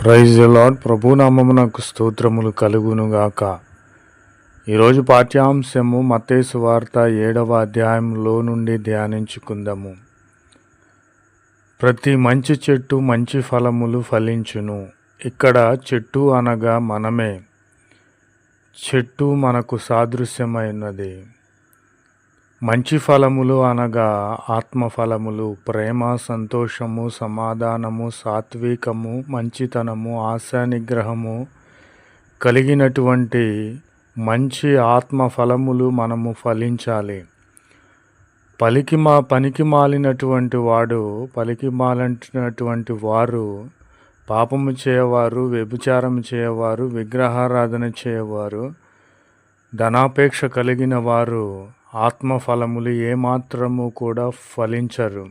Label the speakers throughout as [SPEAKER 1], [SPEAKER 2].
[SPEAKER 1] Praise the lord. ప్రభునామమునకు స్తోత్రములు కలుగునుగాక. ఈరోజు పాఠ్యాంశము మత్తయి సువార్త 7వ అధ్యాయంలో నుండి ధ్యానించుకుందాము. ప్రతి మంచి చెట్టు మంచి ఫలములు ఫలించును. ఇక్కడ చెట్టు అనగా మనమే. చెట్టు మనకు సాదృశ్యమైనది. మంచి ఫలములు అనగా ఆత్మఫలములు, ప్రేమ, సంతోషము, సమాధానము, సాత్వికము, మంచితనము, ఆశానిగ్రహము కలిగినటువంటి మంచి ఆత్మఫలములు మనము ఫలించాలి. పనికి మాలినటువంటి వారు పాపము చేయవారు, వ్యభిచారం చేయవారు, విగ్రహారాధన చేయవారు, ధనాపేక్ష కలిగిన వారు ఆత్మఫలములు ఏమాత్రము కూడా ఫలించరు.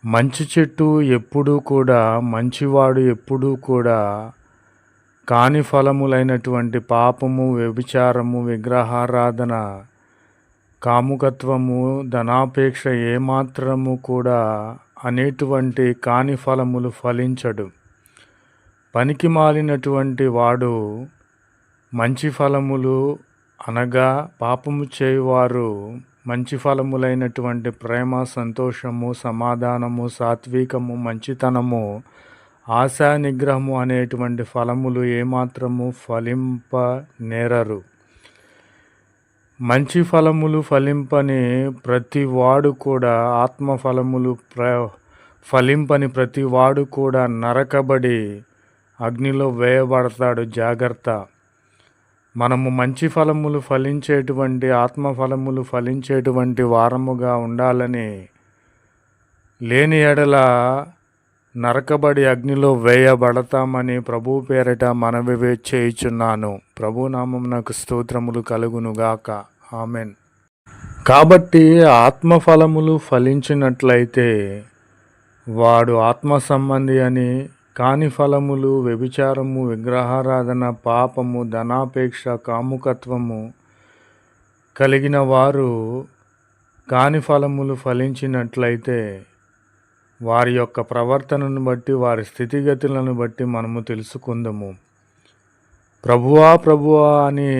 [SPEAKER 1] మంచి చెట్టు ఎప్పుడూ కూడా, మంచివాడు ఎప్పుడూ కూడా కాని ఫలములైనటువంటి పాపము, వ్యభిచారము, విగ్రహారాధన, కాముకత్వము, ధనాపేక్ష ఏమాత్రము కూడా అనేటువంటి కాని ఫలములు ఫలించడు. పనికి మాలినటువంటి వాడు మంచి ఫలములు అనగా పాపము చేయువారు మంచి ఫలములైనటువంటి ప్రేమ, సంతోషము, సమాధానము, సాత్వికము, మంచితనము, ఆశా నిగ్రహము అనేటువంటి ఫలములు ఏమాత్రము ఫలింపనేరరు. మంచి ఫలములు ఫలింపని ప్రతి వాడు కూడా, ఆత్మఫలములు ఫలింపని ప్రతి వాడు కూడా నరకబడి అగ్నిలో వేయబడతాడు. జాగ్రత్త. మనము మంచి ఫలములు ఫలించేటువంటి, ఆత్మఫలములు ఫలించేటువంటి వారముగా ఉండాలని, లేని ఎడల నరకబడి అగ్నిలో వేయబడతామని ప్రభు పేరిట మనవి చేయుచున్నాను. ప్రభునామమునకు స్తోత్రములు కలుగునుగాక. ఆమెన్. కాబట్టి ఆత్మఫలములు ఫలించినట్లయితే వాడు ఆత్మ సంబంధి అని, కాని ఫలములు వ్యభిచారము, విగ్రహారాధన, పాపము, ధనాపేక్ష, కాముకత్వము కలిగిన వారు కాని ఫలములు ఫలించినట్లయితే వారి యొక్క ప్రవర్తనను బట్టి, వారి స్థితిగతులను బట్టి మనము తెలుసుకుందాము. ప్రభువా అని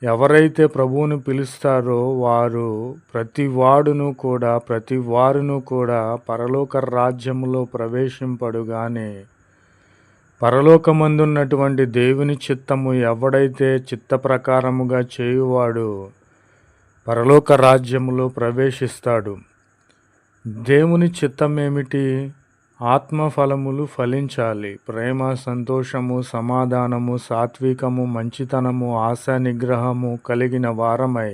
[SPEAKER 1] ఎవరైతే ప్రభువును పిలుస్తారో వారు ప్రతి వారును కూడా పరలోక రాజ్యములో ప్రవేశింపడు. గాని పరలోకమందున్నటువంటి దేవుని చిత్తము ఎవడైతే చిత్త ప్రకారముగా చేయువాడు పరలోక రాజ్యములో ప్రవేశిస్తాడు. దేవుని చిత్తం ఏమిటి? ఆత్మఫలములు ఫలించాలి. ప్రేమ, సంతోషము, సమాధానము, సాత్వికము, మంచితనము, ఆశా నిగ్రహము కలిగిన వారమై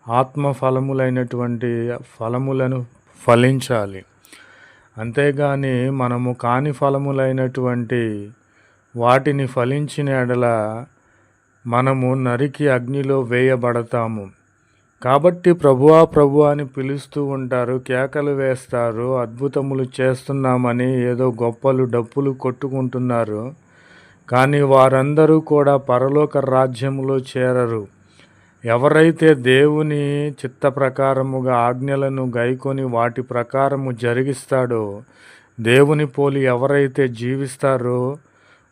[SPEAKER 1] ఆత్మఫలములైనటువంటి ఫలములను ఫలించాలి. అంతేగాని మనము కాని ఫలములైనటువంటి వాటిని ఫలించిన ఎడల మనము నరికి అగ్నిలో వేయబడతాము. కాబట్టి ప్రభువా అని పిలుస్తూ ఉంటారు, కేకలు వేస్తారు, అద్భుతములు చేస్తున్నామని ఏదో గొప్పలు డప్పులు కొట్టుకుంటున్నారు. కానీ వారందరూ కూడా పరలోక రాజ్యములో చేరరు. ఎవరైతే దేవుని చిత్త ప్రకారముగా ఆజ్ఞలను గైకొని వాటి ప్రకారము జరిగిస్తాడో, దేవుని పోలి ఎవరైతే జీవిస్తారో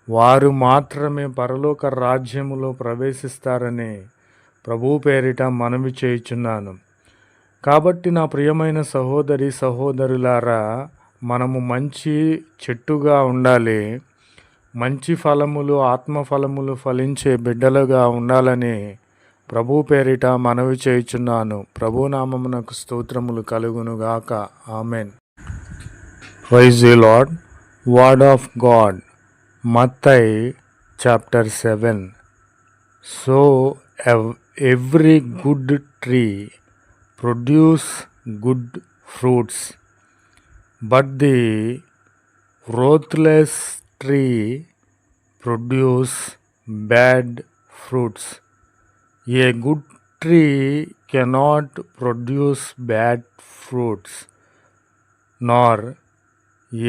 [SPEAKER 1] వారు మాత్రమే పరలోక రాజ్యములో ప్రవేశిస్తారని ప్రభు పేరిట మనవి చేయుచున్నాను. కాబట్టి నా ప్రియమైన సహోదరులారా, మనము మంచి చెట్టుగా ఉండాలి. మంచి ఫలములు, ఆత్మఫలములు ఫలించే బిడ్డలుగా ఉండాలని ప్రభు పేరిట మనవి చేయుచున్నాను. ప్రభునామమునకు స్తోత్రములు కలుగునుగాక. Amen. Praise the Lord. Word of God. మత్తయి chapter 7. So every good tree produce good fruits, but the worthless tree produce bad fruits. A good tree cannot produce bad fruits, nor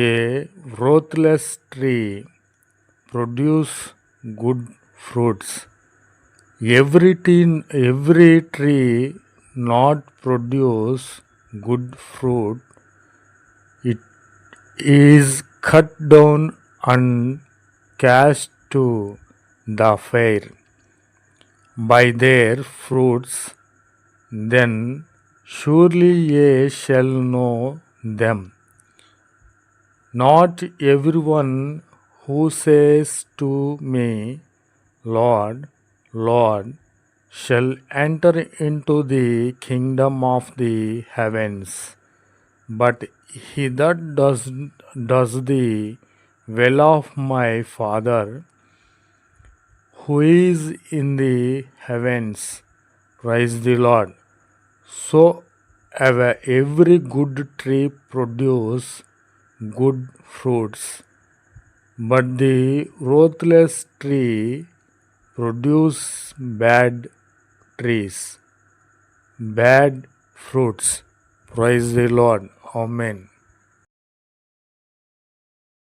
[SPEAKER 1] a worthless tree produce good fruits. Every tree not produce good fruit, it is cut down and cast to the fire. By their fruits then surely ye shall know them. Not everyone who says to me, Lord, Lord, shall enter into the kingdom of the heavens, but he that does the will of my Father who is in the heavens. Praise the Lord. So every good tree produces good fruits, but the worthless tree produce bad fruits. Praise the Lord. Amen.